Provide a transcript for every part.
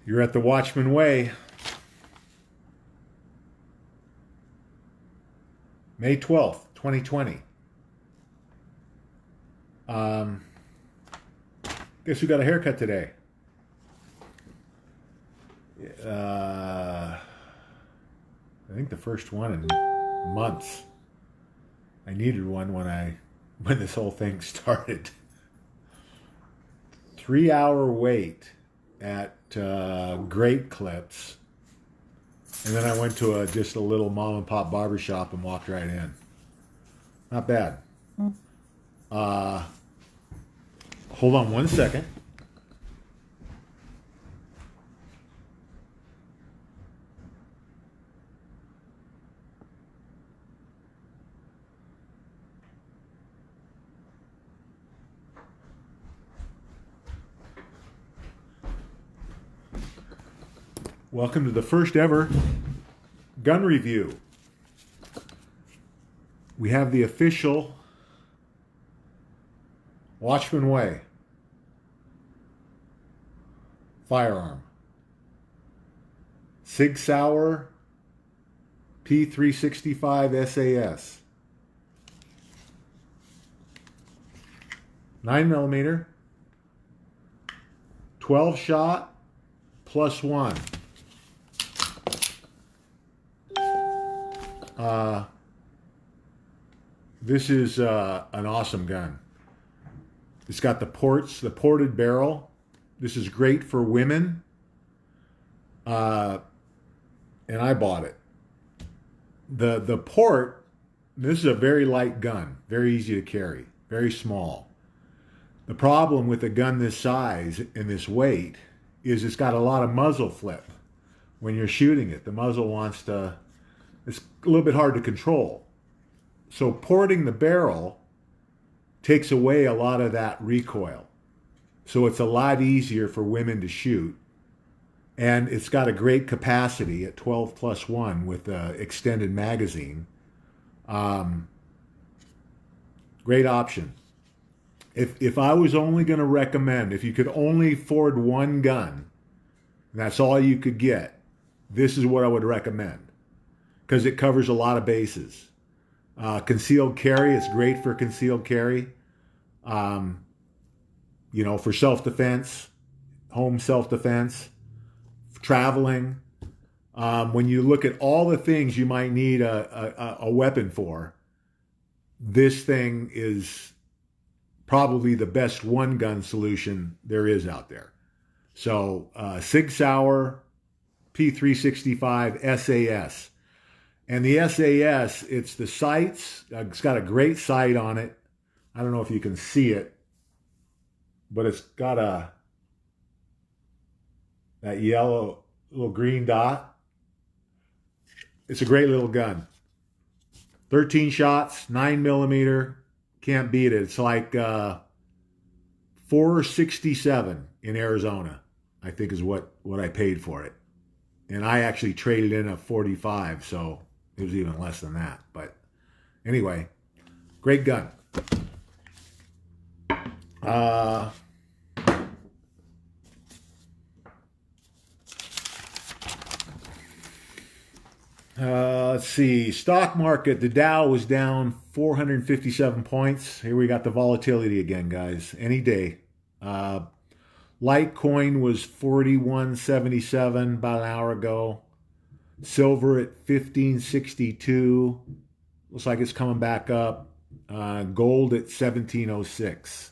You're at the Watchman Way, May 12th, 2020. Um, Guess who got a haircut today? I think the first one in months. I needed one when this whole thing started. 3 hour wait at Great Clips, and then I went to just a little mom and pop barber shop and walked right in. Not bad. Uh, Hold on one second. Welcome to the first ever gun review. We have the official Watchman Way firearm. Sig Sauer P365 SAS. 9mm, 12 shot plus one. This is an awesome gun. It's got the ported barrel. This is great for women. And I bought it. The port, this is a very light gun, very easy to carry, very small. The problem with a gun this size and this weight is it's got a lot of muzzle flip. When you're shooting it, the muzzle it's a little bit hard to control. So porting the barrel takes away a lot of that recoil. So it's a lot easier for women to shoot. And it's got a great capacity at 12 plus 1 with the extended magazine. Great option. If I was only going to recommend, if you could only afford one gun, and that's all you could get, this is what I would recommend. Because it covers a lot of bases. Concealed carry, it's great for concealed carry. For self-defense, home self-defense, traveling. When you look at all the things you might need a weapon for, this thing is probably the best one gun solution there is out there. So Sig Sauer P365 SAS. And the SAS, it's the sights. It's got a great sight on it. I don't know if you can see it, but it's got that yellow little green dot. It's a great little gun. 13 shots, 9mm. Can't beat it. It's like $467 in Arizona, I think is what I paid for it. And I actually traded in a 45, so it was even less than that. But anyway, great gun. Let's see. Stock market, the Dow was down 457 points. Here we got the volatility again, guys. Any day. Litecoin was 41.77 about an hour ago. Silver at 15.62. Looks like it's coming back up. Gold at 17.06.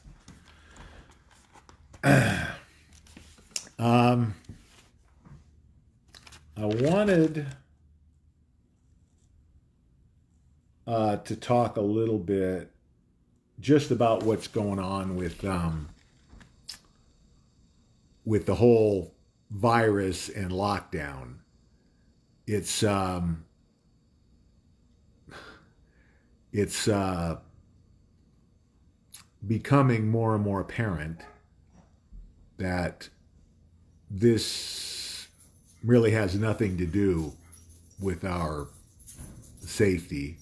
I wanted to talk a little bit just about what's going on with the whole virus and lockdown. It's becoming more and more apparent that this really has nothing to do with our safety.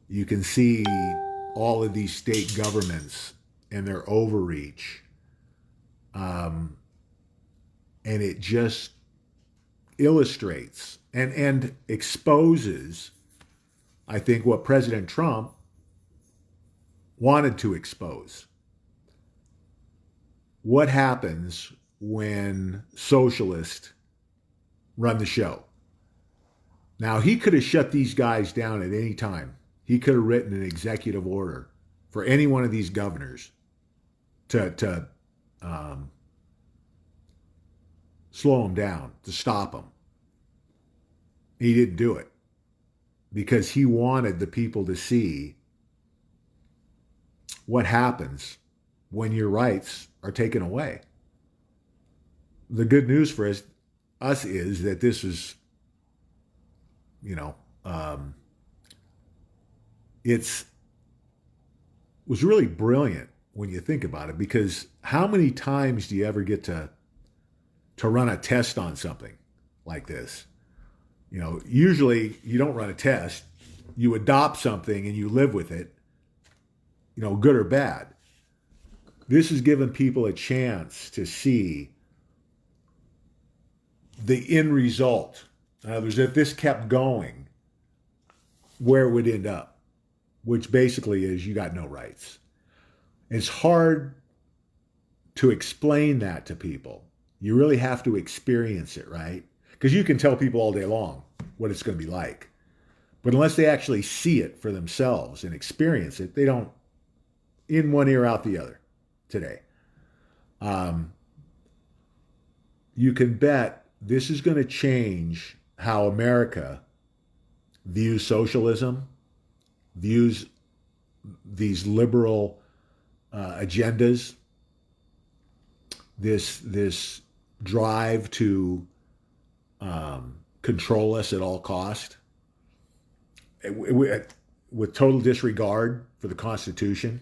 You can see all of these state governments and their overreach And it just illustrates and exposes, I think, what President Trump wanted to expose. What happens when socialists run the show? Now, he could have shut these guys down at any time. He could have written an executive order for any one of these governors to slow them down, to stop them. He didn't do it because he wanted the people to see what happens when your rights are taken away. The good news for us is that this is, it's was really brilliant when you think about it, because how many times do you ever get to run a test on something like this? Usually you don't run a test. You adopt something and you live with it, good or bad. This has given people a chance to see the end result. In other words, if this kept going, where it would end up, which basically is you got no rights. It's hard to explain that to people. You really have to experience it, right? Because you can tell people all day long what it's going to be like. But unless they actually see it for themselves and experience it, they don't, in one ear, out the other today. You can bet this is going to change how America views socialism, views these liberal agendas, this drive to control us at all cost, with total disregard for the Constitution.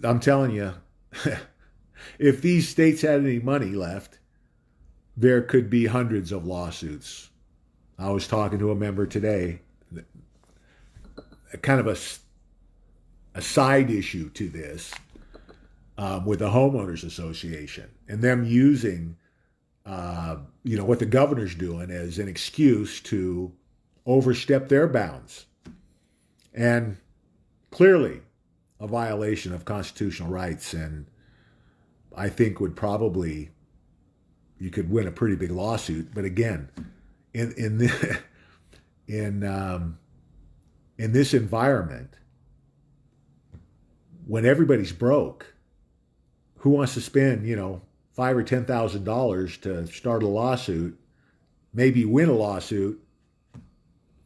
I'm telling you, if these states had any money left, there could be hundreds of lawsuits. I was talking to a member today, kind of a side issue to this, with the homeowners association, and them using, what the governor's doing as an excuse to overstep their bounds, and clearly a violation of constitutional rights. And I think you could win a pretty big lawsuit. But again, in this environment, when everybody's broke, who wants to spend, $5,000 or $10,000 to start a lawsuit, maybe win a lawsuit,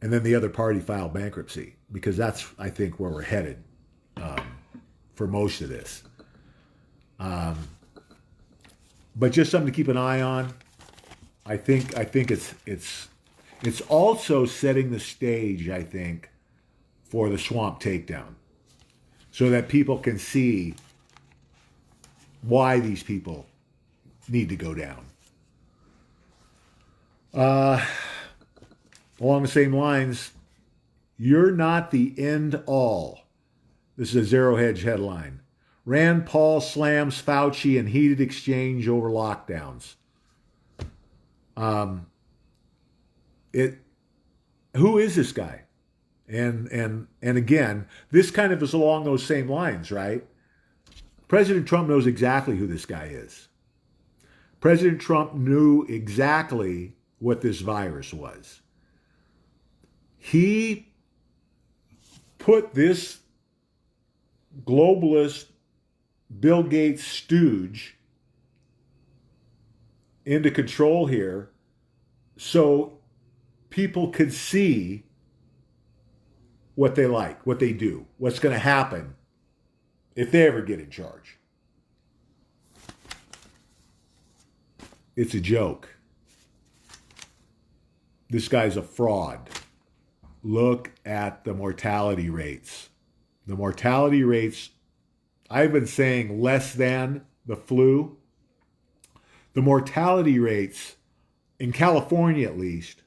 and then the other party file bankruptcy? Because that's, I think, where we're headed for most of this. But just something to keep an eye on. I think it's also setting the stage, I think, for the swamp takedown, so that people can see why these people need to go down. Along the same lines, you're not the end all. This is a Zero Hedge headline. Rand Paul slams Fauci in heated exchange over lockdowns. Who is this guy? And again, this kind of is along those same lines, right? President Trump knows exactly who this guy is. President Trump knew exactly what this virus was. He put this globalist Bill Gates stooge into control here so people could see what they like, what they do, what's going to happen if they ever get in charge. It's a joke. This guy's a fraud. Look at the mortality rates. The mortality rates, I've been saying less than the flu. The mortality rates, in California at least,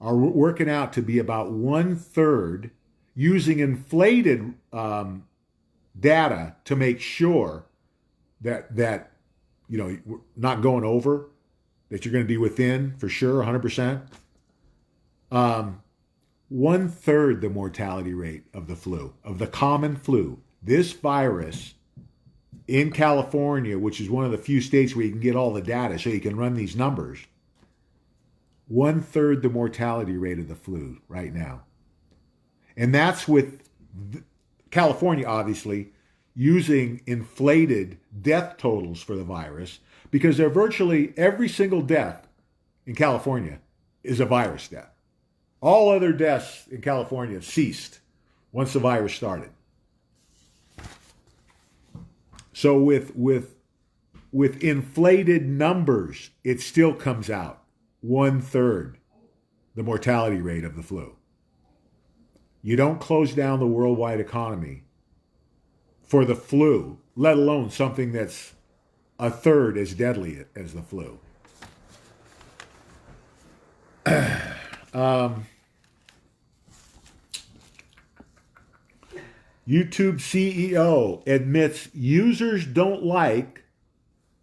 are working out to be about 1/3, using inflated data to make sure that not going over, that you're going to be within for sure, 100%. 1/3 the mortality rate of the flu, of the common flu. This virus in California, which is one of the few states where you can get all the data so you can run these numbers, 1/3 the mortality rate of the flu right now. And that's with California, obviously, using inflated death totals for the virus, because they're virtually every single death in California is a virus death. All other deaths in California have ceased once the virus started. So with inflated numbers, it still comes out 1/3 the mortality rate of the flu. You don't close down the worldwide economy for the flu, let alone something that's 1/3 as deadly as the flu. YouTube CEO admits users don't like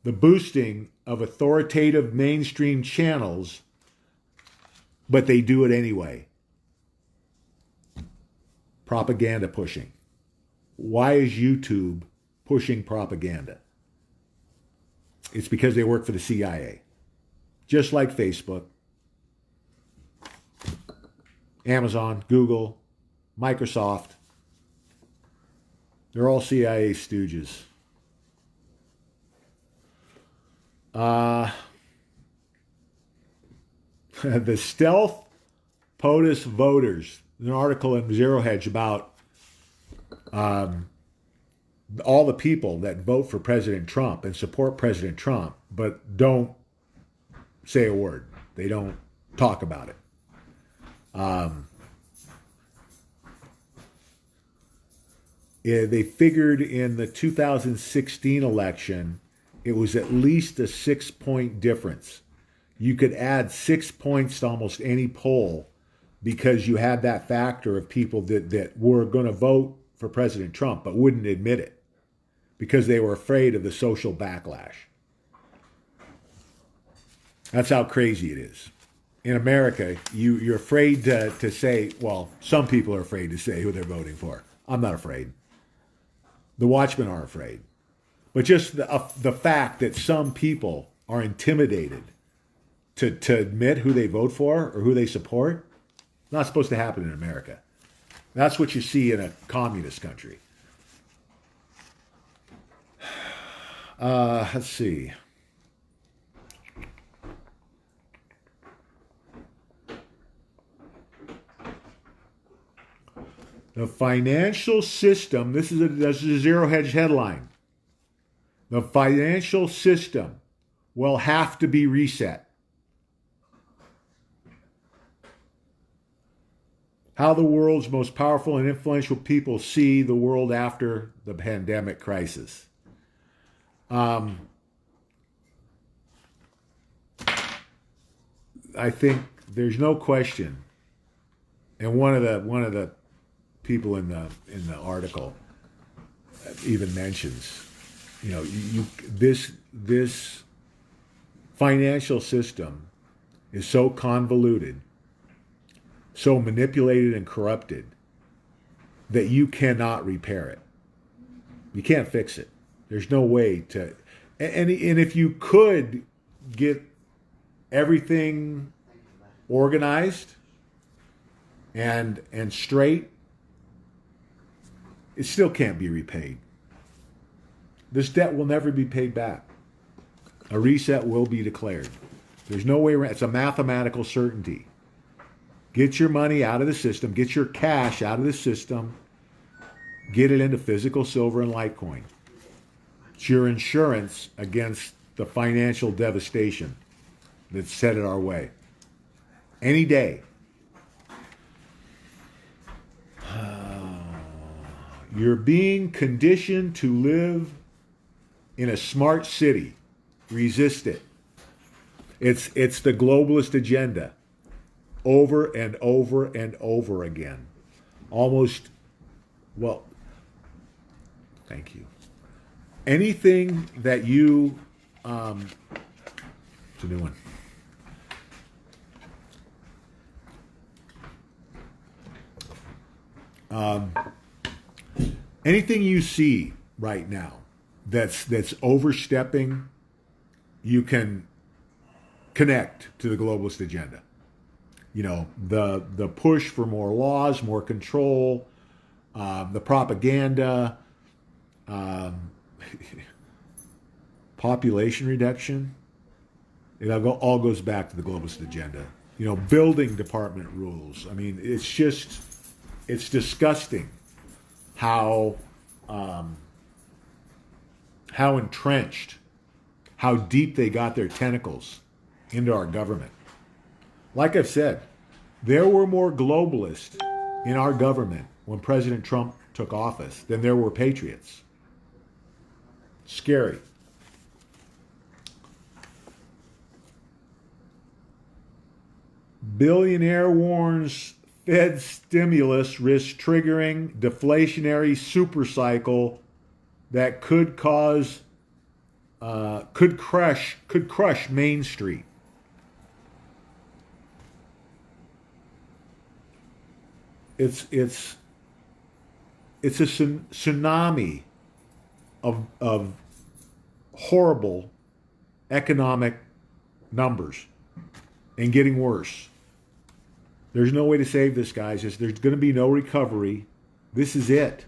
the boosting of authoritative mainstream channels, but they do it anyway. Propaganda pushing. Why is YouTube pushing propaganda? It's because they work for the CIA. Just like Facebook, Amazon, Google, Microsoft. They're all CIA stooges. The stealth POTUS voters. An article in Zero Hedge about all the people that vote for President Trump and support President Trump, but don't say a word. They don't talk about it. They figured in the 2016 election, it was at least a 6-point difference. You could add 6 points to almost any poll because you had that factor of people that were going to vote for President Trump but wouldn't admit it because they were afraid of the social backlash. That's how crazy it is. In America, you're afraid to say, well, some people are afraid to say who they're voting for. I'm not afraid. The watchmen are afraid. But just the fact that some people are intimidated to admit who they vote for or who they support, not supposed to happen in America. That's what you see in a communist country. Let's see. The financial system, this is a Zero Hedge headline. The financial system will have to be reset. How the world's most powerful and influential people see the world after the pandemic crisis. I think there's no question, and one of the people in the article even mentions, this financial system is so convoluted, so manipulated and corrupted that you cannot repair it. You can't fix it. There's no way to, and if you could get everything organized and straight, it still can't be repaid. This debt will never be paid back. A reset will be declared. There's no way around. It's a mathematical certainty. Get your money out of the system. Get your cash out of the system. Get it into physical silver and Litecoin. It's your insurance against the financial devastation that's headed our way. Any day. You're being conditioned to live in a smart city. Resist it. It's the globalist agenda. Over and over and over again. Thank you. Anything that you It's a new one. Anything you see right now that's overstepping, you can connect to the globalist agenda. You know, the push for more laws, more control, the propaganda, population reduction. It all goes back to the globalist agenda. You know, building department rules. I mean, it's disgusting how entrenched, how deep they got their tentacles into our government. Like I've said, there were more globalists in our government when President Trump took office than there were patriots. Scary. Billionaire warns Fed stimulus risks triggering deflationary supercycle that could crush Main Street. It's a tsunami of horrible economic numbers and getting worse. There's no way to save this, guys. There's going to be no recovery. This is it.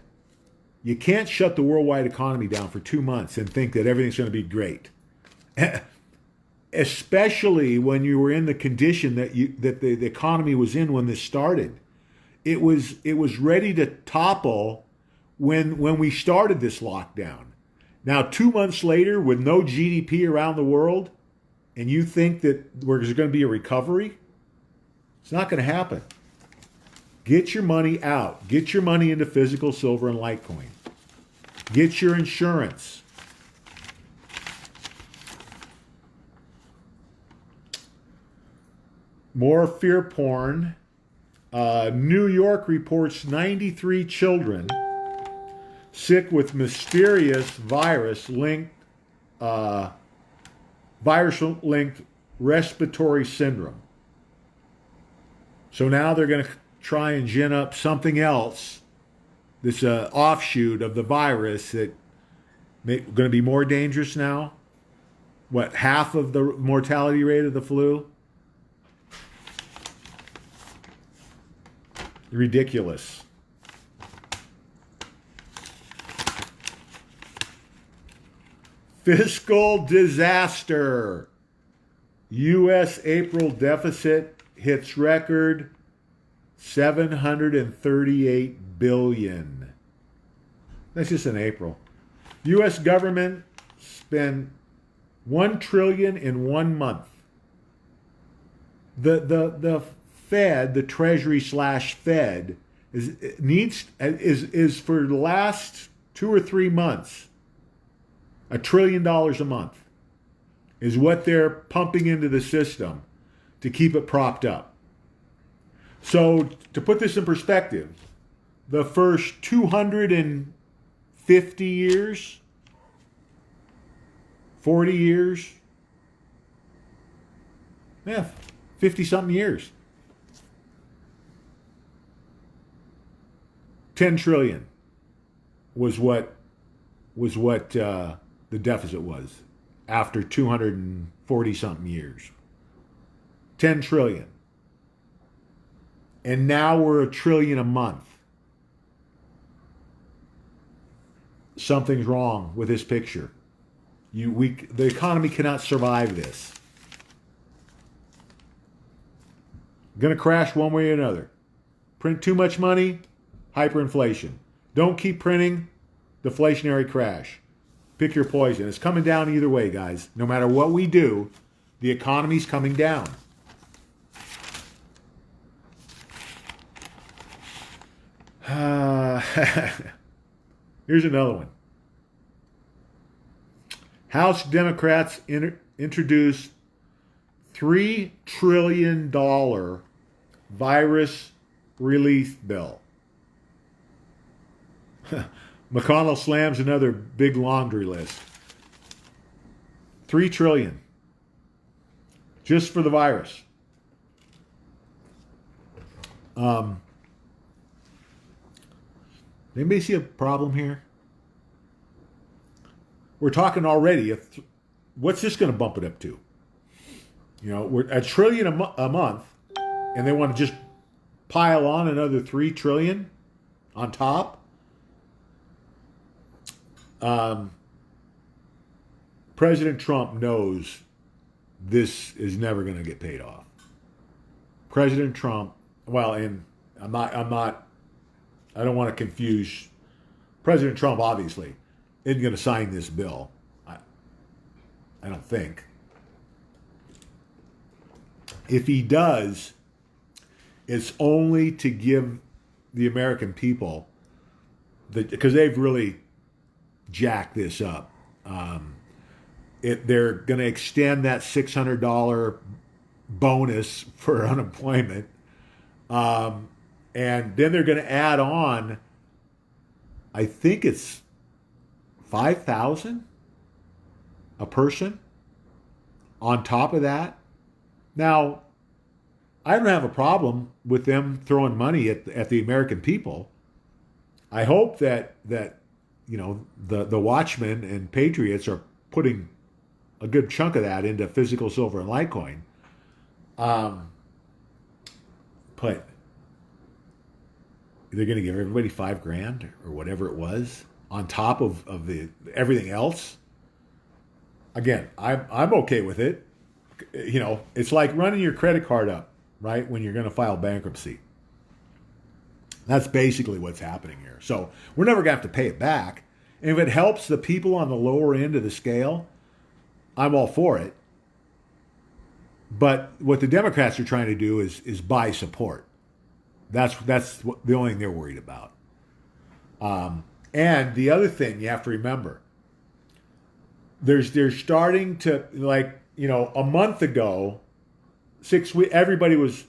You can't shut the worldwide economy down for 2 months and think that everything's going to be great. Especially when you were in the condition that the economy was in when this started. It was ready to topple when we started this lockdown. Now, 2 months later, with no GDP around the world, and you think that there's going to be a recovery? It's not going to happen. Get your money out. Get your money into physical silver and Litecoin. Get your insurance. More fear porn. New York reports 93 children sick with mysterious virus-linked respiratory syndrome. So now they're going to try and gin up something else, this offshoot of the virus that going to be more dangerous now. What, half of the mortality rate of the flu? Ridiculous. Fiscal disaster. U.S. April deficit hits record $738 billion. That's just in April. U.S. government spent $1 trillion in 1 month. The Fed, the Treasury / Fed, is for the last 2 or 3 months, $1 trillion a month is what they're pumping into the system to keep it propped up. So to put this in perspective, the first 250 years, 40 years, 50-something years, 10 trillion was what the deficit was after 240-something years. 10 trillion. And now we're $1 trillion a month. Something's wrong with this picture. The economy cannot survive this. Going to crash one way or another. Print too much money, hyperinflation. Don't keep printing, deflationary crash. Pick your poison. It's coming down either way, guys. No matter what we do, the economy's coming down. Here's another one. House Democrats introduced $3 trillion virus relief bill. McConnell slams another big laundry list. $3 trillion just for the virus. Anybody see a problem here? We're talking already. What's this going to bump it up to? You know, we're $1 trillion a month, and they want to just pile on another $3 trillion on top. President Trump knows this is never going to get paid off. President Trump, well, and I don't want to confuse. President Trump obviously isn't going to sign this bill. I don't think. If he does, it's only to give the American people, because they've really jacked this up. They're going to extend that $600 bonus for unemployment. And then they're going to add on, I think it's $5,000 a person on top of that. Now, I don't have a problem with them throwing money at the American people. I hope that you know the watchmen and patriots are putting a good chunk of that into physical silver and Litecoin. But they're going to give everybody $5,000 or whatever it was on top of the everything else. Again, I'm okay with it. You know, it's like running your credit card up, right, when you're going to file bankruptcy. That's basically what's happening here. So we're never going to have to pay it back. And if it helps the people on the lower end of the scale, I'm all for it. But what the Democrats are trying to do is buy support. That's the only thing they're worried about. And the other thing you have to remember, they're starting to, like, you know, a month ago, 6 weeks, everybody was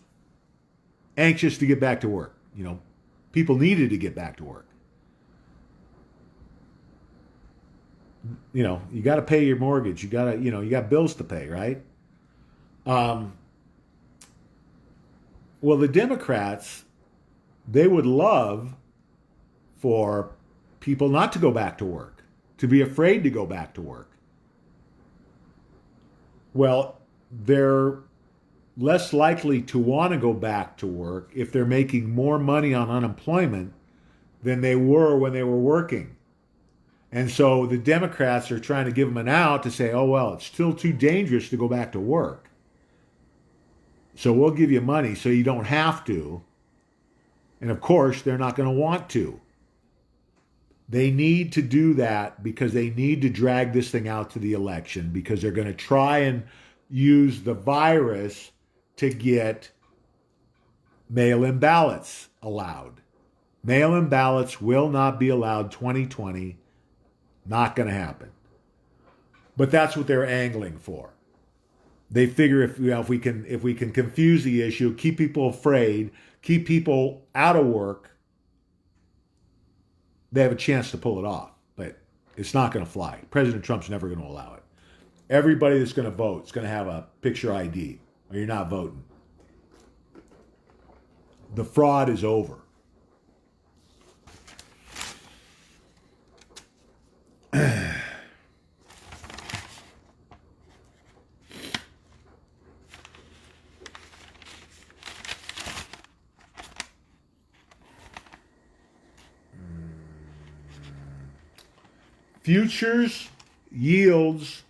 anxious to get back to work. You know, people needed to get back to work. You know, you got to pay your mortgage. You got bills to pay, right? Well, the Democrats, they would love for people not to go back to work, to be afraid to go back to work. Well, they're less likely to want to go back to work if they're making more money on unemployment than they were when they were working. And so the Democrats are trying to give them an out to say, oh, well, it's still too dangerous to go back to work. So we'll give you money so you don't have to. And of course, they're not going to want to. They need to do that because they need to drag this thing out to the election, because they're going to try and use the virus to get mail-in ballots allowed. Mail-in ballots will not be allowed 2020. Not going to happen. But that's what they're angling for. They figure if we can confuse the issue, keep people afraid, keep people out of work, they have a chance to pull it off. But it's not going to fly. President Trump's never going to allow it. Everybody that's going to vote is going to have a picture ID, or you're not voting. The fraud is over. Futures yields,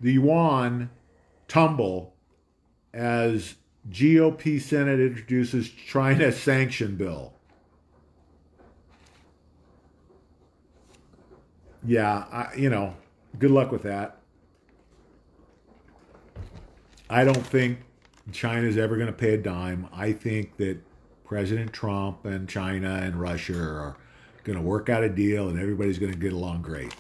the yuan tumble as GOP Senate introduces China sanction bill. Yeah, good luck with that. I don't think China's ever going to pay a dime. I think that President Trump and China and Russia are going to work out a deal and everybody's going to get along great.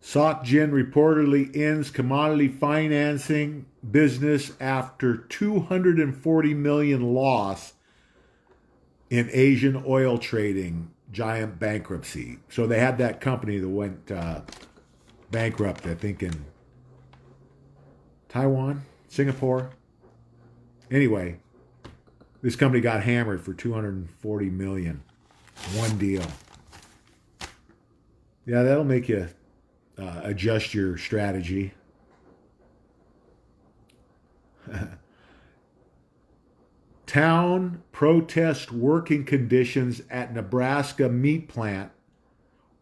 SocGen reportedly ends commodity financing business after $240 million loss in Asian oil trading, giant bankruptcy. So they had that company that went bankrupt, I think, in Taiwan, Singapore. Anyway, this company got hammered for 240 million. One deal. Yeah, that'll make you adjust your strategy. Town protest working conditions at Nebraska meat plant.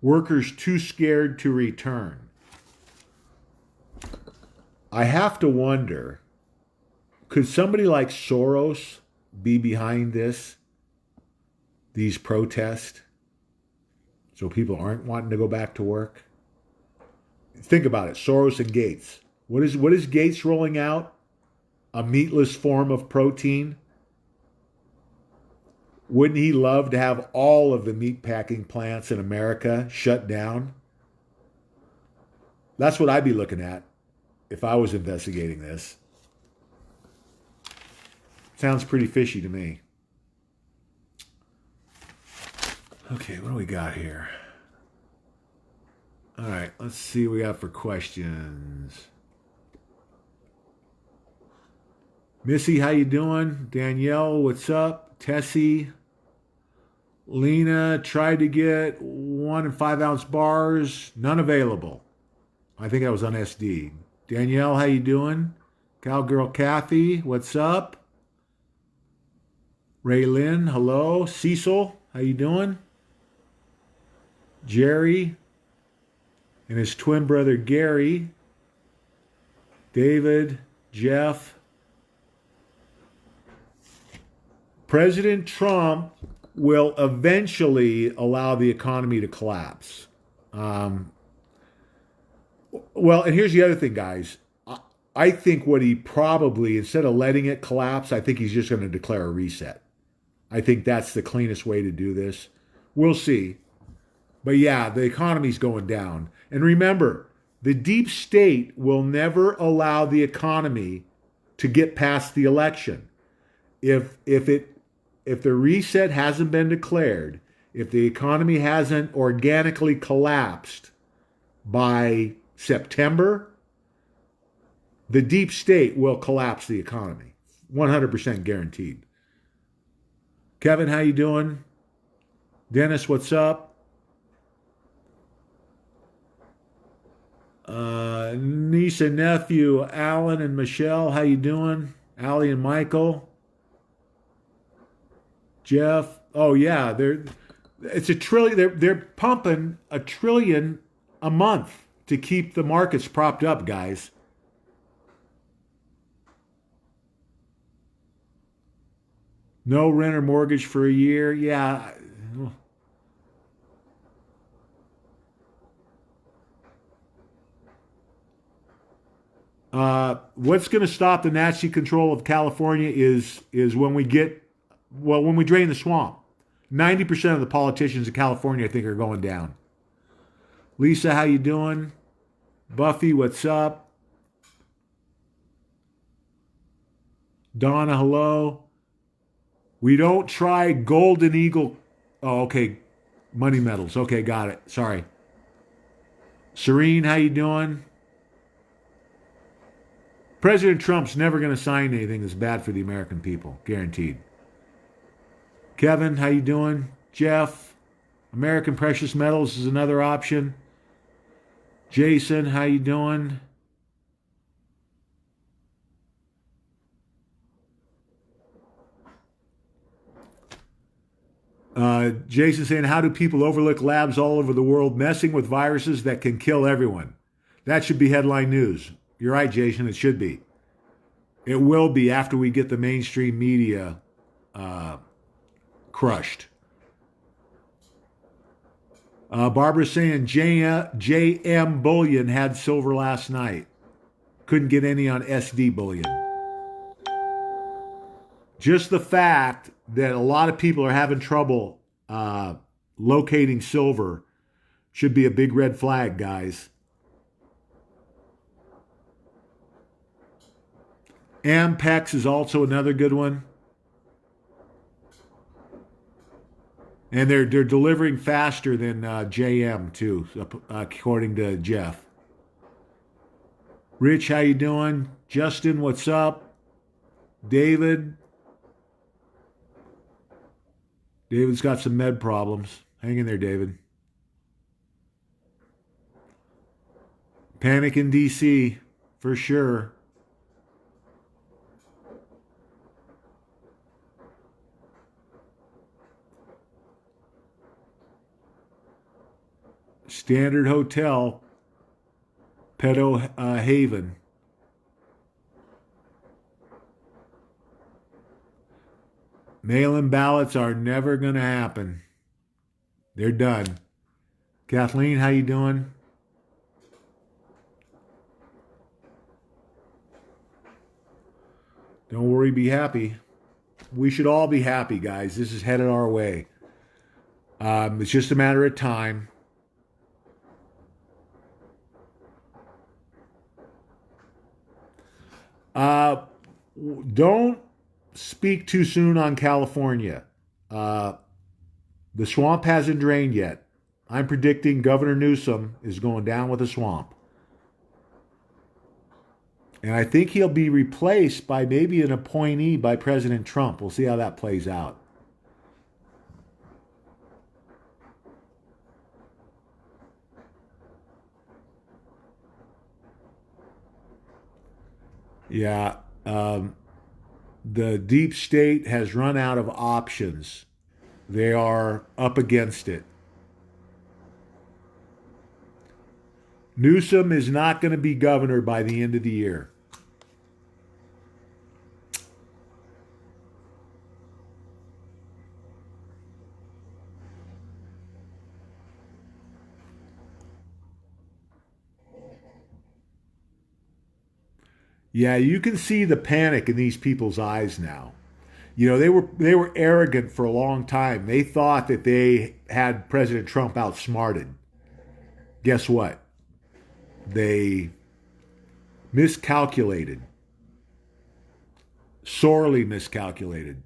Workers too scared to return. I have to wonder, could somebody like Soros be behind these protests, so people aren't wanting to go back to work? Think about it, Soros and Gates. What is Gates rolling out? A meatless form of protein? Wouldn't he love to have all of the meat packing plants in America shut down? That's what I'd be looking at if I was investigating this. Sounds pretty fishy to me. Okay, what do we got here? All right, let's see what we got for questions. Missy, how you doing? Danielle, what's up? Tessie. Lena tried to get 1 and 5 ounce bars, none available. I think I was on SD. Danielle, how you doing? Cowgirl Kathy, what's up? Raylyn, hello. Cecil, how you doing? Jerry and his twin brother Gary. David, Jeff. President Trump will eventually allow the economy to collapse. Well, and here's the other thing, guys. I think what he probably, instead of letting it collapse, I think he's just going to declare a reset. I think that's the cleanest way to do this. We'll see. But yeah, the economy's going down. And remember, the deep state will never allow the economy to get past the election. If the reset hasn't been declared, if the economy hasn't organically collapsed by September, the deep state will collapse the economy. 100% guaranteed. Kevin, how you doing? Dennis, what's up? Niece and nephew, Alan and Michelle, how you doing? Allie and Michael. Jeff, oh yeah, it's a trillion. They're pumping $1 trillion a month to keep the markets propped up, guys. No rent or mortgage for a year. Yeah. What's going to stop the Nazi control of California is when we drain the swamp. 90% of the politicians in California, I think, are going down. Lisa, how you doing? Buffy, what's up? Donna, hello. We don't try Golden Eagle. Oh, okay. Money metals. Okay, got it. Sorry. Serene, how you doing? President Trump's never going to sign anything that's bad for the American people. Guaranteed. Kevin, how you doing? Jeff, American Precious Metals is another option. Jason, how you doing? Jason saying, how do people overlook labs all over the world messing with viruses that can kill everyone? That should be headline news. You're right, Jason, it should be. It will be after we get the mainstream media crushed. Barbara's saying JM Bullion had silver last night. Couldn't get any on SD Bullion. Just the fact that a lot of people are having trouble locating silver should be a big red flag, guys. Ampex is also another good one. And they're delivering faster than JM too, according to Jeff. Rich, how you doing? Justin, what's up? David, David's got some med problems. Hang in there, David. Panic in DC, for sure. Standard Hotel, Pedo Haven. Mail-in ballots are never going to happen. They're done. Kathleen, how you doing? Don't worry, be happy. We should all be happy, guys. This is headed our way. It's just a matter of time. Uh, don't speak too soon on California. Uh, the swamp hasn't drained yet. I'm predicting Governor Newsom is going down with the swamp. And I think he'll be replaced by maybe an appointee by President Trump. We'll see how that plays out. Yeah. The deep state has run out of options. They are up against it. Newsom is not going to be governor by the end of the year. Yeah, you can see the panic in these people's eyes now. You know, they were arrogant for a long time. They thought that they had President Trump outsmarted. Guess what? They miscalculated, sorely miscalculated.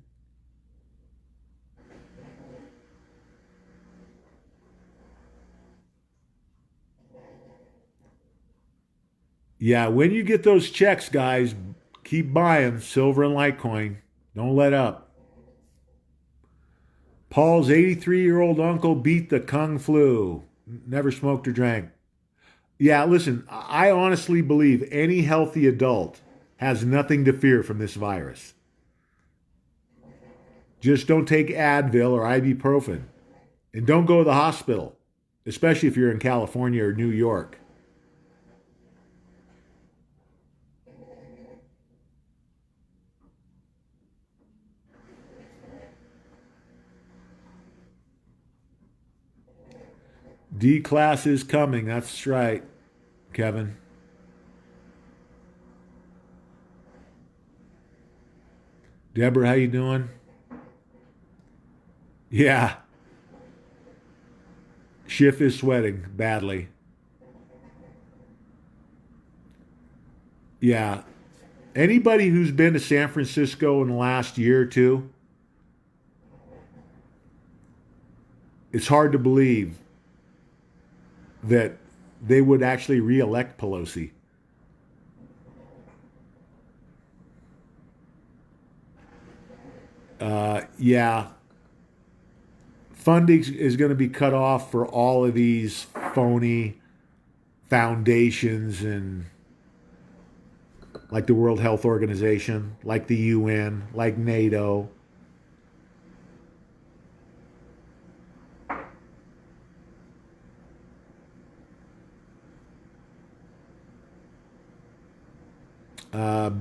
Yeah, when you get those checks, guys, keep buying silver and Litecoin. Don't let up. Paul's 83-year-old uncle beat the Kung flu. Never smoked or drank. Yeah, listen, I honestly believe any healthy adult has nothing to fear from this virus. Just don't take Advil or ibuprofen. And don't go to the hospital, especially if you're in California or New York. D class is coming. That's right, Kevin. Deborah, how you doing? Yeah, Schiff is sweating badly. Yeah. Anybody who's been to San Francisco in the last year or two, it's hard to believe that they would actually reelect Pelosi. Yeah, funding is going to be cut off for all of these phony foundations and like the World Health Organization, like the UN, like NATO.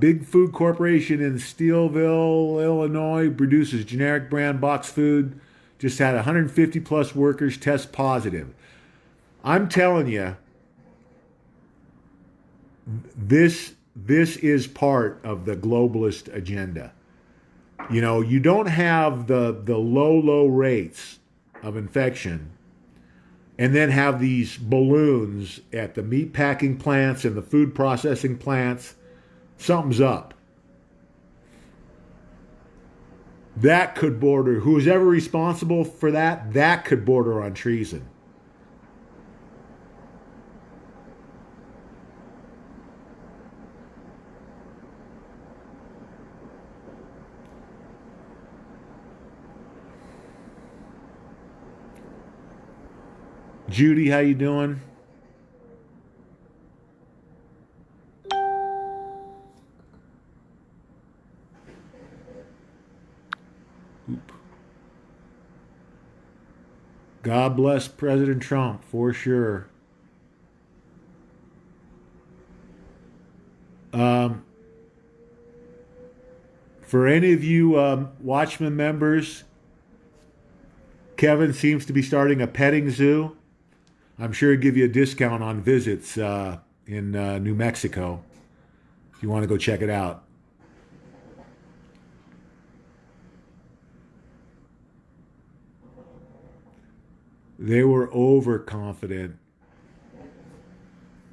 Big Food Corporation in Steelville, Illinois, produces generic brand box food. Just had 150 plus workers test positive. I'm telling you, this is part of the globalist agenda. You know, you don't have the low rates of infection and then have these balloons at the meat packing plants and the food processing plants. Something's up. That could border, who's ever responsible for that, that could border on treason. Judy, how you doing? Oop. God bless President Trump for sure. Um, for any of you Watchmen members, Kevin seems to be starting a petting zoo. I'm sure he'll give you a discount on visits in New Mexico if you want to go check it out. They were overconfident.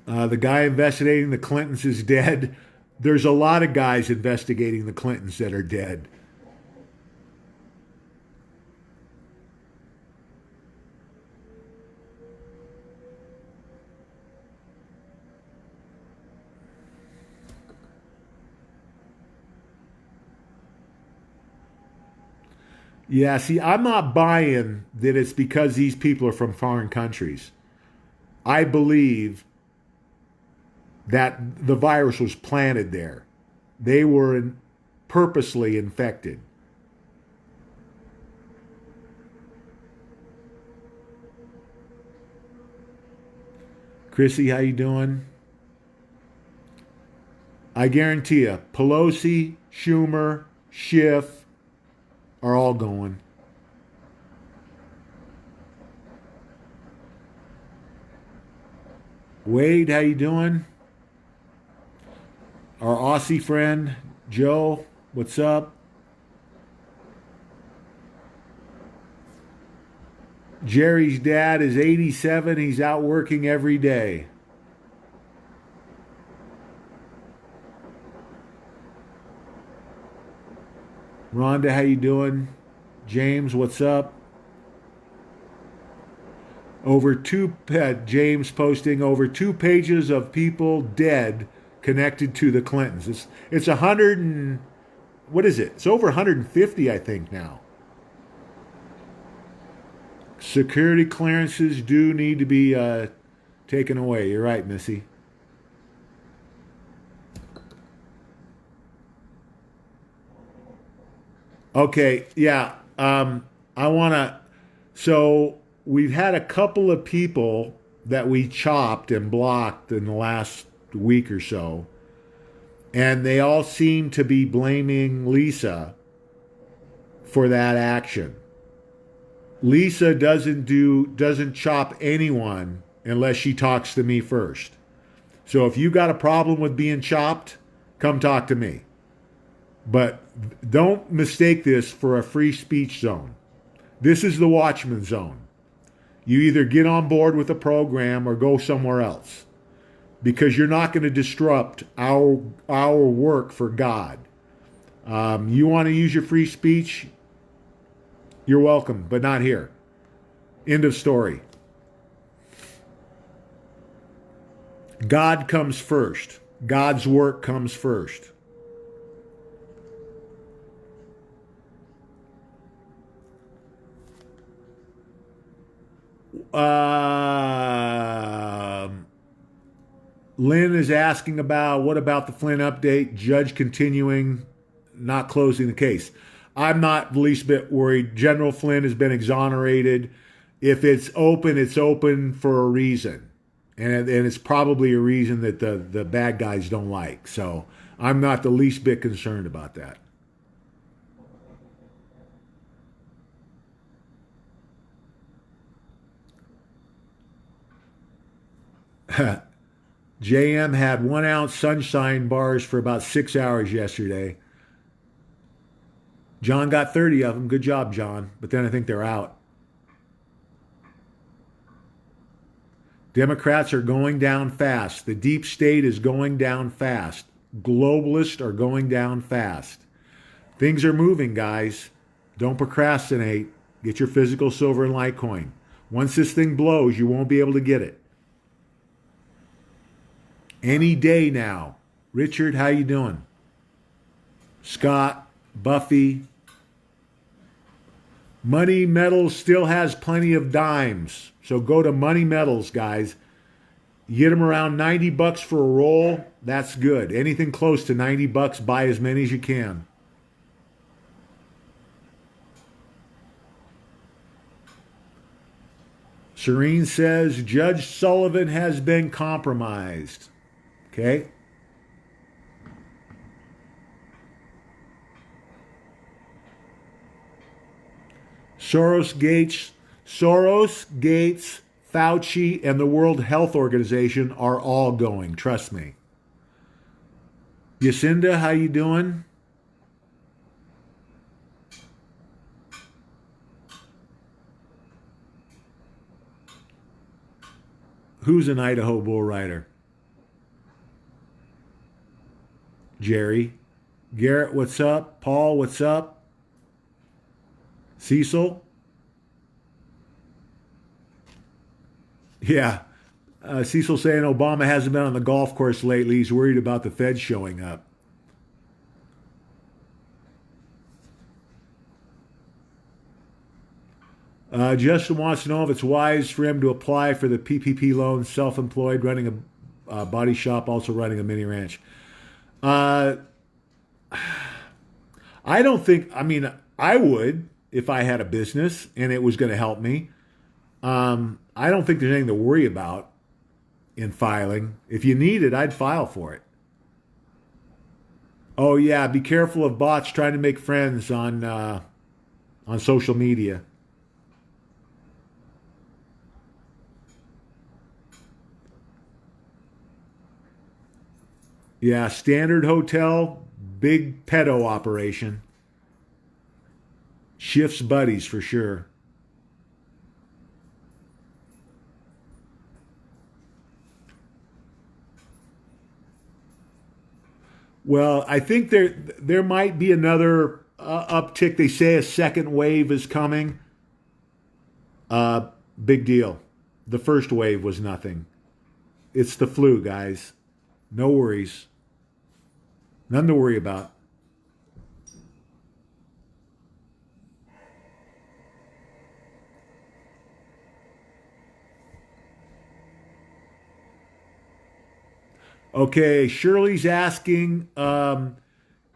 The guy investigating the Clintons is dead. There's a lot of guys investigating the Clintons that are dead. Yeah, see, I'm not buying that it's because these people are from foreign countries. I believe that the virus was planted there. They were purposely infected. Chrissy, how you doing? I guarantee you, Pelosi, Schumer, Schiff are all going. Wade, how you doing? Our Aussie friend, Joe, what's up? Jerry's dad is 87. He's out working every day. Rhonda, how you doing? James, what's up? James posting over 2 pages of people dead connected to the Clintons. It's 100 and what is it? It's over 150, I think now. Security clearances do need to be taken away. You're right, Missy. Okay, yeah. I want to. So we've had a couple of people that we chopped and blocked in the last week or so, and they all seem to be blaming Lisa for that action. Lisa doesn't chop anyone unless she talks to me first. So if you got a problem with being chopped, come talk to me. But don't mistake this for a free speech zone. This is the Watchman zone. You either get on board with the program or go somewhere else because you're not going to disrupt our work for God. You want to use your free speech? You're welcome, but not here. End of story. God comes first. God's work comes first. Uh, Lynn is asking about what about the Flynn update? Judge continuing, not closing the case. I'm not the least bit worried. General Flynn has been exonerated. If it's open for a reason. And it's probably a reason that the bad guys don't like. So I'm not the least bit concerned about that. JM had 1 ounce sunshine bars for about 6 hours yesterday. John got 30 of them. Good job, John. But then I think they're out. Democrats are going down fast. The deep state is going down fast. Globalists are going down fast. Things are moving, guys. Don't procrastinate. Get your physical silver and Litecoin. Once this thing blows, you won't be able to get it. Any day now. Richard, how you doing? Scott, Buffy. Money Metals still has plenty of dimes. So go to Money Metals, guys. You get them around 90 bucks for a roll. That's good. Anything close to 90 bucks, buy as many as you can. Serene says Judge Sullivan has been compromised. Okay. Soros, Gates, Fauci, and the World Health Organization are all going. Trust me. Yacinda, how you doing? Who's an Idaho bull rider? Jerry. Garrett, what's up? Paul, what's up? Cecil? Yeah. Cecil saying Obama hasn't been on the golf course lately. He's worried about the Fed showing up. Justin wants to know if it's wise for him to apply for the PPP loan, self-employed, running a body shop, also running a mini ranch. Uh, I don't think, I mean, I would if I had a business and it was going to help me. I don't think there's anything to worry about in filing. If you need it, I'd file for it. Oh yeah, be careful of bots trying to make friends on social media. Yeah, standard hotel, big pedo operation. Shifts buddies for sure. Well, I think there might be another uptick. They say a second wave is coming. Big deal. The first wave was nothing. It's the flu, guys. No worries. None to worry about. Okay, Shirley's asking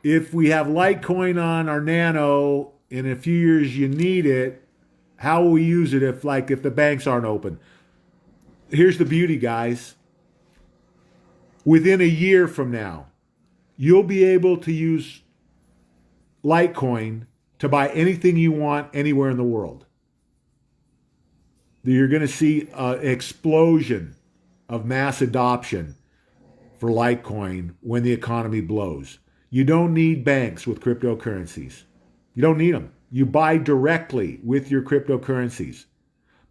if we have Litecoin on our Nano in a few years you need it, how will we use it if the banks aren't open? Here's the beauty, guys. Within a year from now, you'll be able to use Litecoin to buy anything you want anywhere in the world. You're going to see an explosion of mass adoption for Litecoin when the economy blows. You don't need banks with cryptocurrencies. You don't need them. You buy directly with your cryptocurrencies.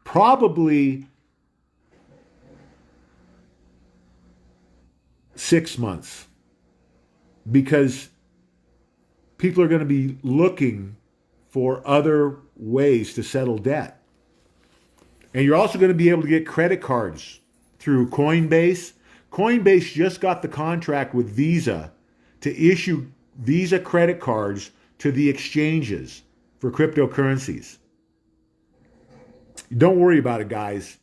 Probably 6 months, because people are going to be looking for other ways to settle debt. And you're also going to be able to get credit cards through Coinbase. Coinbase just got the contract with Visa to issue Visa credit cards to the exchanges for cryptocurrencies. Don't worry about it, guys.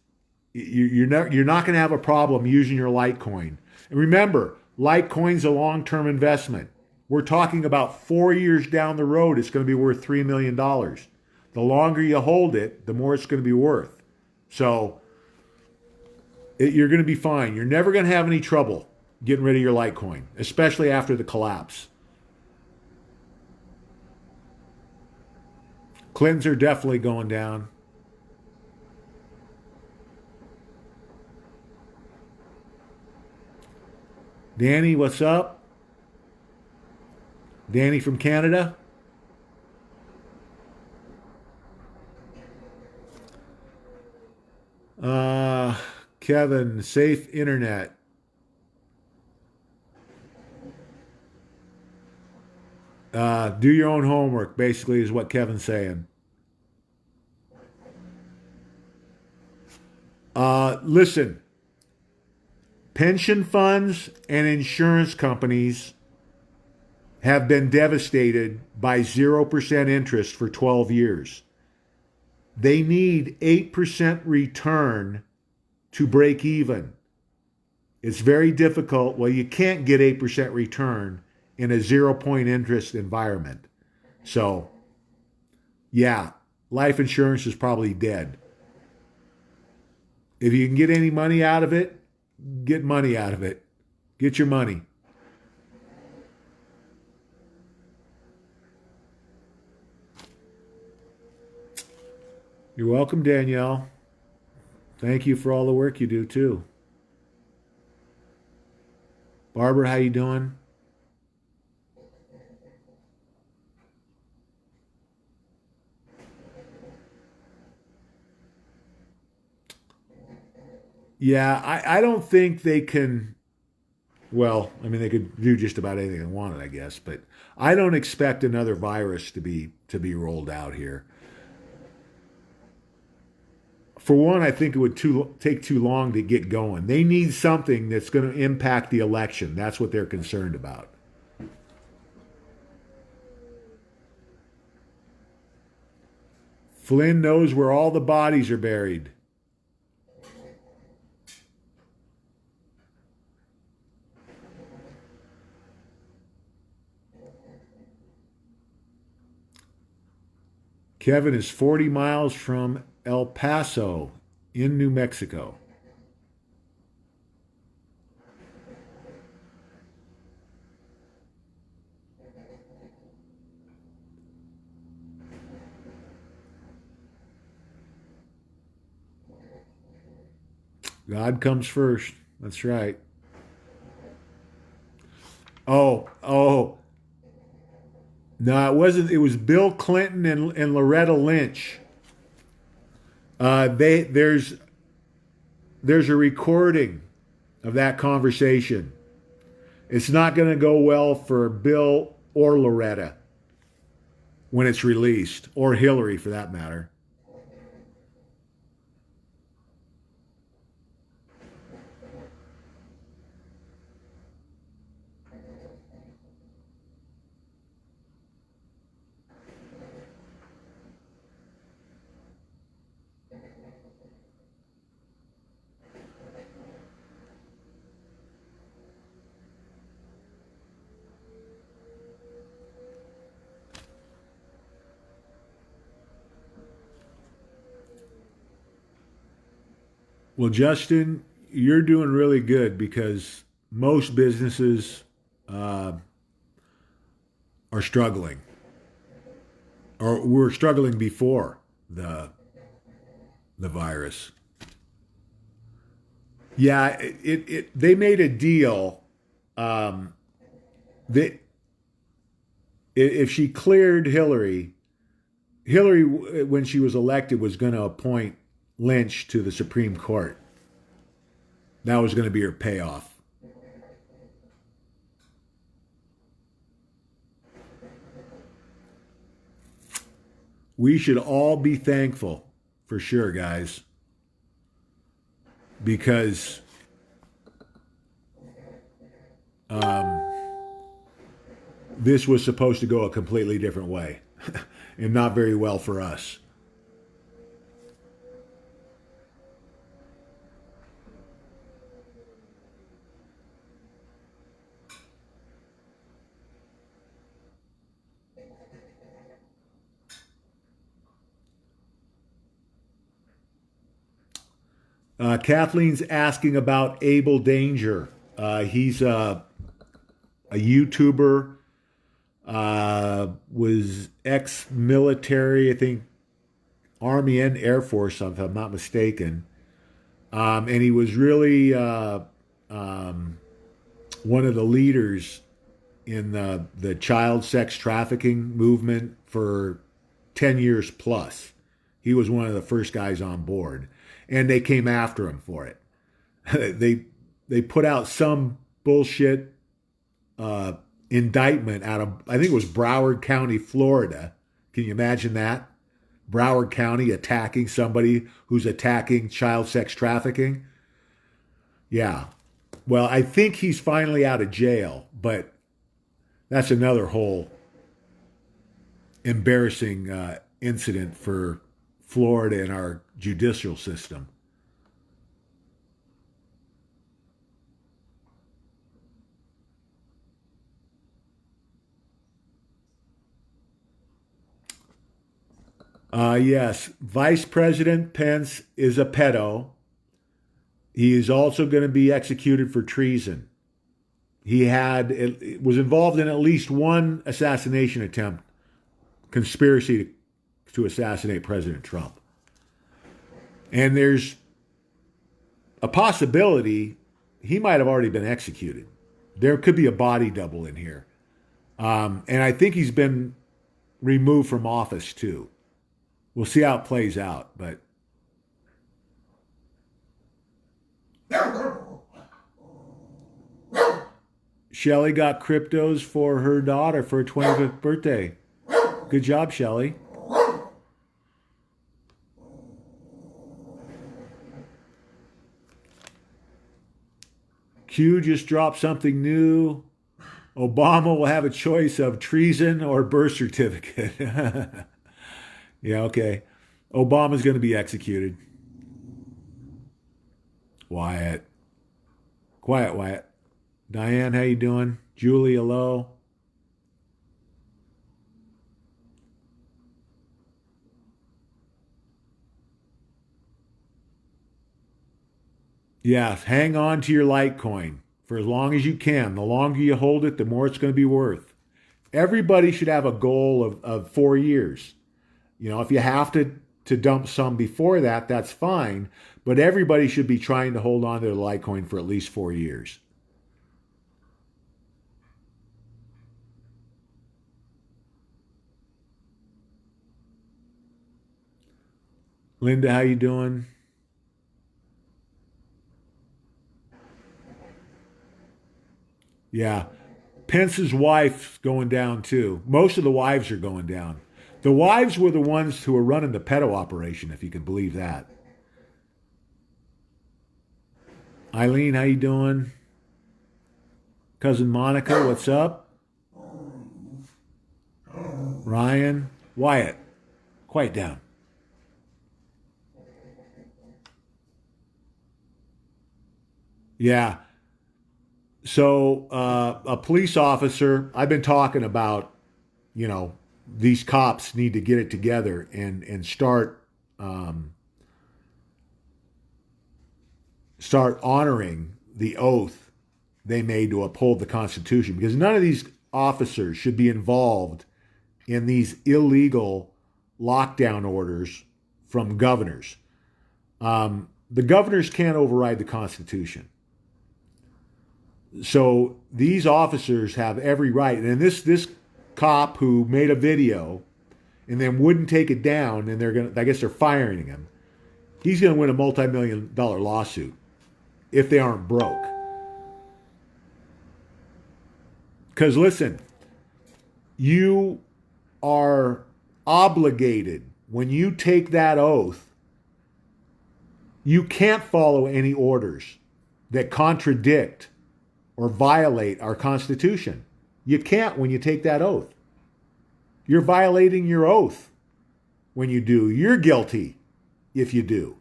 You're not going to have a problem using your Litecoin. And remember, Litecoin's a long-term investment. We're talking about 4 years down the road, it's going to be worth $3 million. The longer you hold it, the more it's going to be worth. So you're going to be fine. You're never going to have any trouble getting rid of your Litecoin, especially after the collapse. Clintons are definitely going down. Danny, what's up? Danny from Canada. Kevin, safe internet. Do your own homework, basically, is what Kevin's saying. Listen, pension funds and insurance companies have been devastated by 0% interest for 12 years. They need 8% return to break even. It's very difficult. Well, you can't get 8% return in a 0 point interest environment. So, yeah, life insurance is probably dead. If you can get any money out of it, get money out of it. Get your money. You're welcome, Danielle. Thank you for all the work you do too. Barbara, how you doing? Yeah, I don't think they can. Well, I mean, they could do just about anything they wanted, I guess, but I don't expect another virus to be rolled out here. For one, I think it would take too long to get going. They need something that's going to impact the election. That's what they're concerned about. Flynn knows where all the bodies are buried. Kevin is 40 miles from El Paso in New Mexico. God comes first. That's right. Oh, no, it wasn't. It was Bill Clinton and Loretta Lynch. There's a recording of that conversation. It's not going to go well for Bill or Loretta when it's released, or Hillary for that matter. Well, Justin, you're doing really good because most businesses uh, are struggling, or were struggling before the the virus. Yeah, they made a deal. Um, that if she cleared Hillary, Hillary, when she was elected, was going to appoint Lynch to the Supreme Court. That was going to be her payoff. We should all be thankful for sure, guys, because um, this was supposed to go a completely different way and not very well for us. Kathleen's asking about Abel Danger. He's a YouTuber, was ex-military, I think Army and Air Force, if I'm not mistaken. And he was really um, one of the leaders in the child sex trafficking movement for 10 years plus. He was one of the first guys on board, and they came after him for it. they they put out some bullshit uh, indictment out of, I think it was Broward County, Florida. Can you imagine that? Broward County attacking somebody who's attacking child sex trafficking? Yeah. Well, I think he's finally out of jail, but that's another whole embarrassing incident for Florida and our judicial system. Yes, Vice President Pence is a pedo. He is also going to be executed for treason. He was involved in at least one assassination attempt, conspiracy to assassinate President Trump. And there's a possibility he might have already been executed. There could be a body double in here. And I think he's been removed from office too. We'll see how it plays out. But Shelly got cryptos for her daughter for her 25th birthday. Good job, Shelly. Q just dropped something new. Obama will have a choice of treason or birth certificate. Yeah, okay. Obama's going to be executed. Wyatt. Quiet, Wyatt. Diane, how you doing? Julie, hello. Yes, hang on to your Litecoin for as long as you can. The longer you hold it, the more it's going to be worth. Everybody should have a goal of 4 years. You know, if you have to dump some before that, that's fine. But everybody should be trying to hold on to their Litecoin for at least 4 years. Linda, how you doing? Yeah. Pence's wife's going down too. Most of the wives are going down. The wives were the ones who were running the pedo operation, if you can believe that. Eileen, how you doing? Cousin Monica, what's up? Ryan, Wyatt, quiet down. Yeah. So a police officer, I've been talking about, you know, these cops need to get it together and um, start honoring the oath they made to uphold the Constitution, because none of these officers should be involved in these illegal lockdown orders from governors. The governors can't override the Constitution. So these officers have every right. And this cop who made a video and then wouldn't take it down, and I guess they're firing him. He's gonna win a multi-million-dollar lawsuit if they aren't broke. Because listen, you are obligated when you take that oath. You can't follow any orders that contradict or violate our Constitution. You can't when you take that oath. You're violating your oath when you do. You're guilty if you do.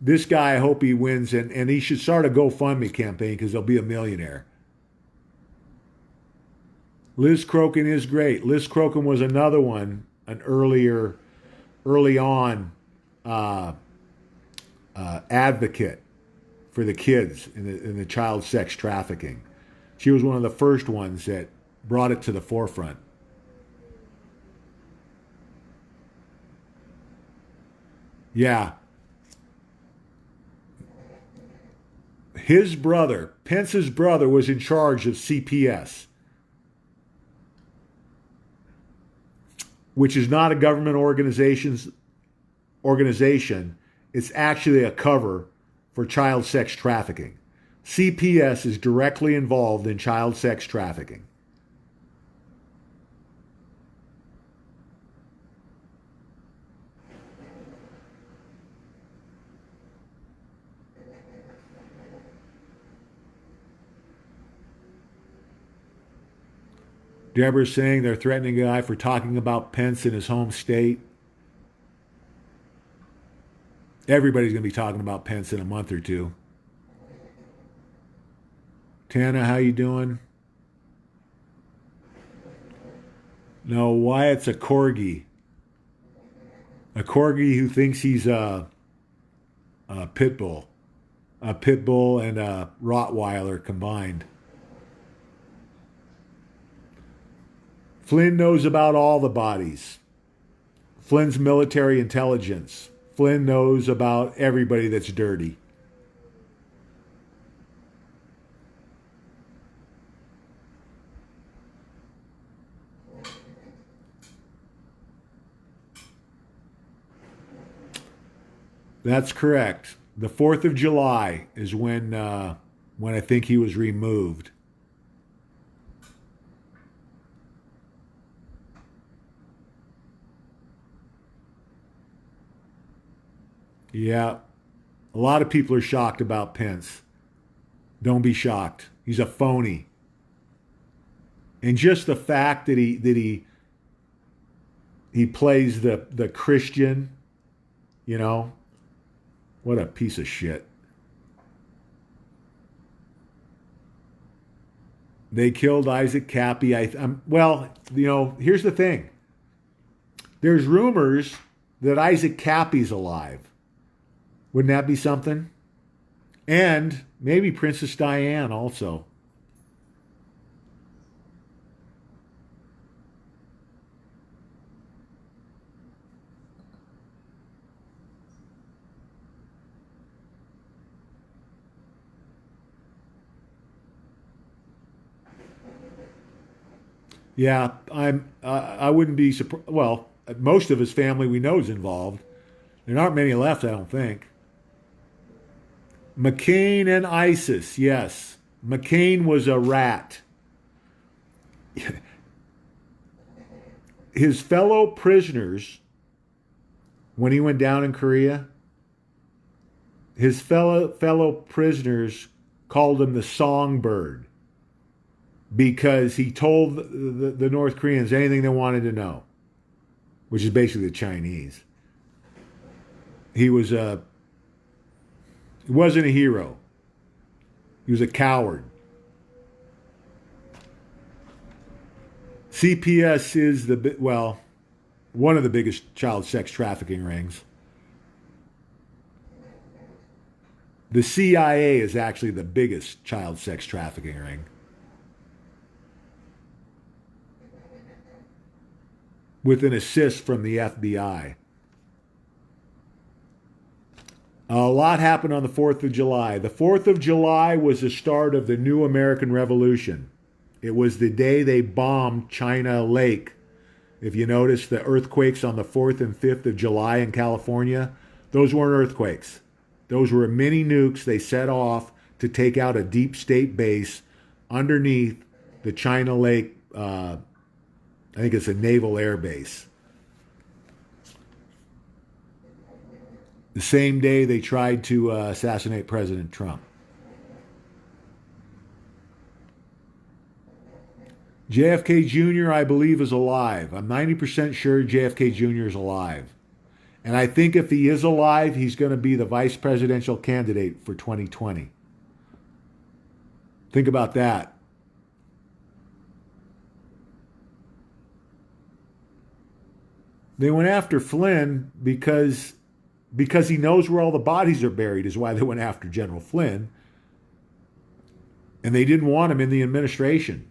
This guy, I hope he wins, and he should start a GoFundMe campaign because he'll be a millionaire. Liz Crokin is great. Liz Crokin was another one, an early on advocate for the kids in the child sex trafficking. She was one of the first ones that brought it to the forefront. Yeah. His brother, Pence's brother, was in charge of CPS, which is not a government organization. It's actually a cover for child sex trafficking. CPS is directly involved in child sex trafficking. Deborah's saying they're threatening a guy for talking about Pence in his home state. Everybody's going to be talking about Pence in a month or two. Tana, how you doing? No, Wyatt's a corgi. A corgi who thinks he's a pit bull. A pit bull and a Rottweiler combined. Flynn knows about all the bodies. Flynn's military intelligence. Flynn knows about everybody that's dirty. That's correct. The 4th of July is when I think he was removed. Yeah, a lot of people are shocked about Pence. Don't be shocked. He's a phony. And just the fact that he plays the Christian, you know, what a piece of shit. They killed Isaac Cappy. Well, you know, here's the thing. There's rumors that Isaac Cappy's alive. Wouldn't that be something? And maybe Princess Diane also. Yeah, I wouldn't be surprised. Well, most of his family we know is involved. There aren't many left, I don't think. McCain and ISIS, yes. McCain was a rat. His fellow prisoners, when he went down in Korea, his fellow prisoners called him the songbird because he told the North Koreans anything they wanted to know, which is basically the Chinese. He wasn't a hero. He was a coward. CPS is one of the biggest child sex trafficking rings. The CIA is actually the biggest child sex trafficking ring. With an assist from the FBI. A lot happened on the 4th of July. The 4th of July was the start of the new American Revolution. It was the day they bombed China Lake. If you notice the earthquakes on the 4th and 5th of July in California, those weren't earthquakes. Those were mini nukes they set off to take out a deep state base underneath the China Lake, I think it's a naval air base. The same day they tried to assassinate President Trump. JFK Jr., I believe, is alive. I'm 90% sure JFK Jr. is alive. And I think if he is alive, he's going to be the vice presidential candidate for 2020. Think about that. They went after Flynn because he knows where all the bodies are buried is why they went after General Flynn. And they didn't want him in the administration.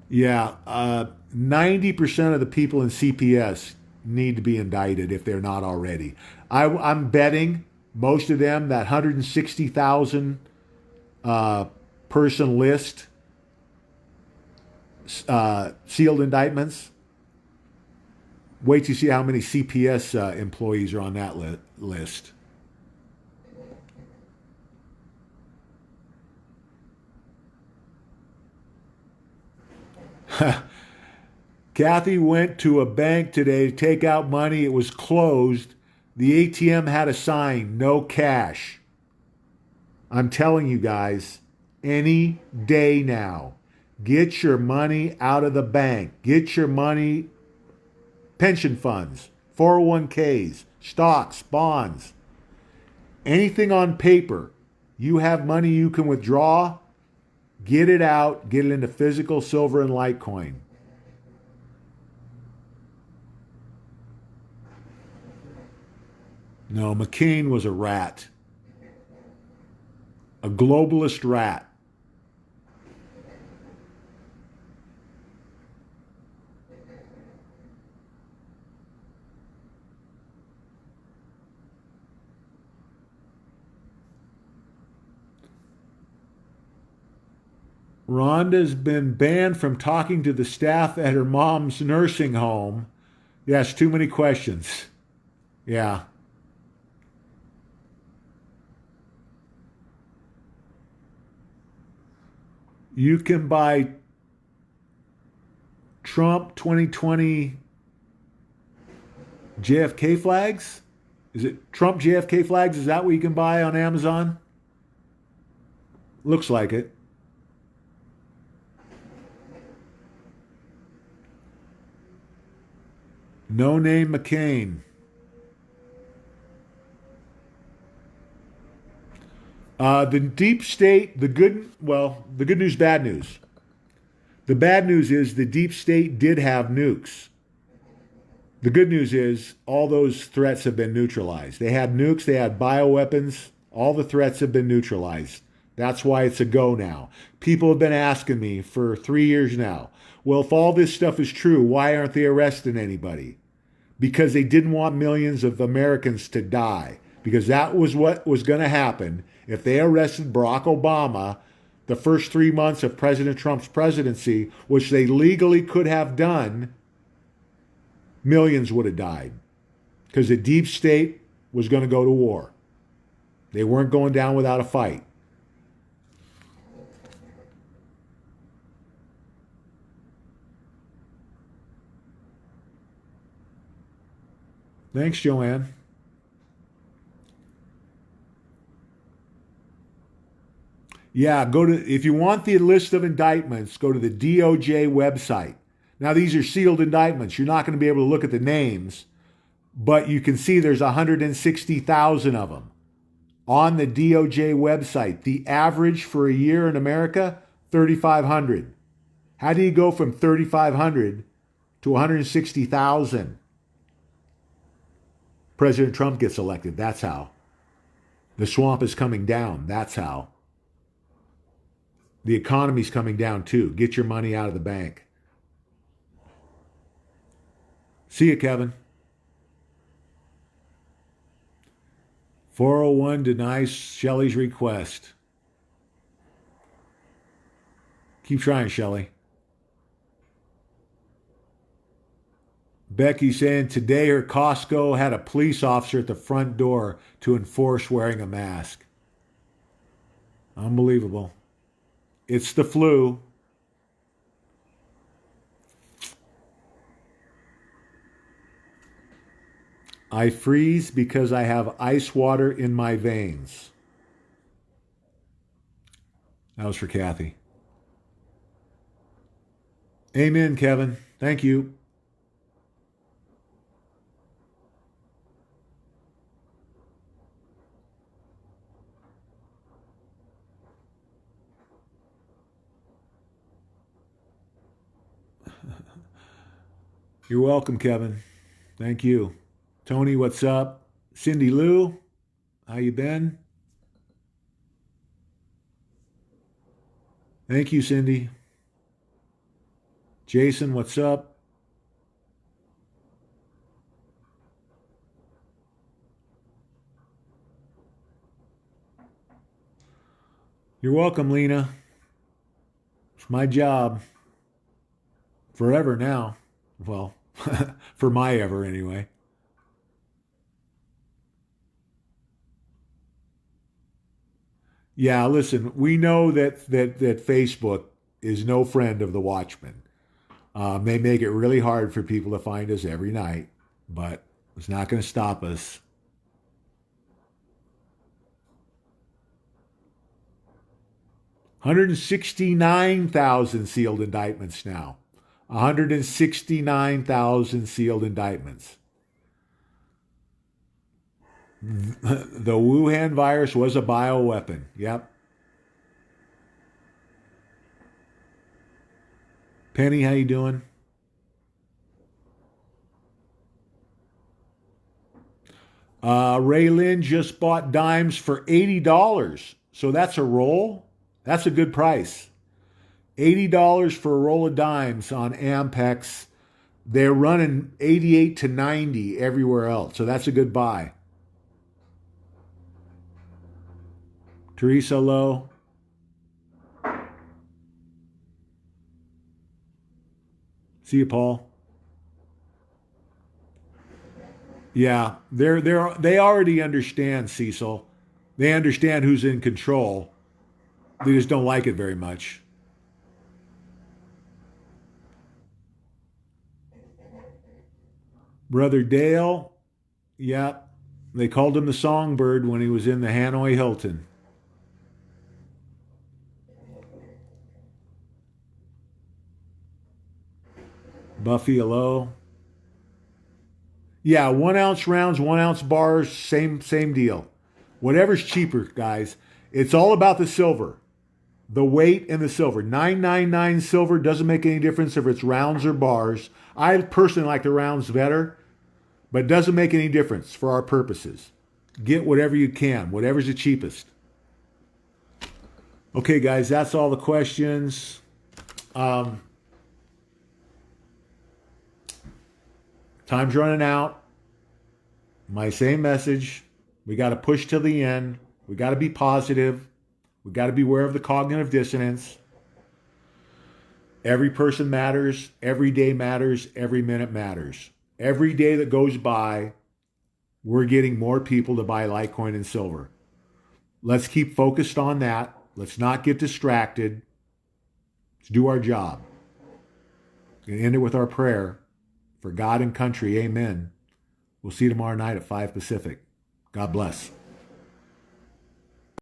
Yeah, 90% of the people in CPS need to be indicted if they're not already. I'm betting most of them, that 160,000 person list, sealed indictments. Wait to see how many CPS employees are on that list. Kathy went to a bank today to take out money. It was closed. The ATM had a sign, no cash. I'm telling you guys, any day now, get your money out of the bank. Get your money, pension funds, 401ks, stocks, bonds, anything on paper. You have money you can withdraw, get it out, get it into physical silver and Litecoin. No, McCain was a rat, a globalist rat. Rhonda's been banned from talking to the staff at her mom's nursing home. Yes, too many questions. Yeah. You can buy Trump 2020 JFK flags. Is it Trump JFK flags? Is that what you can buy on Amazon? Looks like it. No name McCain. The deep state, the good news, bad news. The bad news is the deep state did have nukes. The good news is all those threats have been neutralized. They had nukes, they had bioweapons, all the threats have been neutralized. That's why it's a go now. People have been asking me for 3 years now, well, if all this stuff is true, why aren't they arresting anybody? Because they didn't want millions of Americans to die. Because that was what was going to happen if they arrested Barack Obama the first 3 months of President Trump's presidency, which they legally could have done. Millions would have died because the deep state was going to go to war. They weren't going down without a fight. Thanks, Joanne. Yeah, if you want the list of indictments, go to the DOJ website. Now, these are sealed indictments. You're not going to be able to look at the names, but you can see there's 160,000 of them on the DOJ website. The average for a year in America, 3,500. How do you go from 3,500 to 160,000? President Trump gets elected. That's how. The swamp is coming down. That's how. The economy's coming down too. Get your money out of the bank. See you, Kevin. 401 denies Shelley's request. Keep trying, Shelley. Becky saying today her Costco had a police officer at the front door to enforce wearing a mask. Unbelievable. It's the flu. I freeze because I have ice water in my veins. That was for Kathy. Amen, Kevin. Thank you. You're welcome, Kevin. Thank you. Tony, what's up? Cindy Lou, how you been? Thank you, Cindy. Jason, what's up? You're welcome, Lena. It's my job. Forever now. Well, for my ever anyway. Yeah, listen, we know that Facebook is no friend of the Watchman. They make it really hard for people to find us every night, but it's not going to stop us. 169,000 sealed indictments now. 169,000 sealed indictments. The Wuhan virus was a bioweapon. Yep. Penny, how you doing? Ray Lynn just bought dimes for $80. So that's a roll. That's a good price. $80 for a roll of dimes on Ampex. They're running 88 to 90 everywhere else. So that's a good buy. Teresa Lowe. See you, Paul. Yeah, they already understand, Cecil. They understand who's in control. They just don't like it very much. Brother Dale, yeah, they called him the Songbird when he was in the Hanoi Hilton. Buffy, hello. Yeah, 1 ounce rounds, 1 ounce bars, same deal. Whatever's cheaper, guys. It's all about the silver, the weight and the silver. 999 silver doesn't make any difference if it's rounds or bars. I personally like the rounds better, but it doesn't make any difference for our purposes. Get whatever you can, whatever's the cheapest. Okay, guys, that's all the questions. Time's running out. My same message. We got to push till the end. We got to be positive. We got to be aware of the cognitive dissonance. Every person matters. Every day matters. Every minute matters. Every day that goes by, we're getting more people to buy Litecoin and silver. Let's keep focused on that. Let's not get distracted. Let's do our job. We're going to end it with our prayer. For God and country, amen. We'll see you tomorrow night at 5 Pacific. God bless.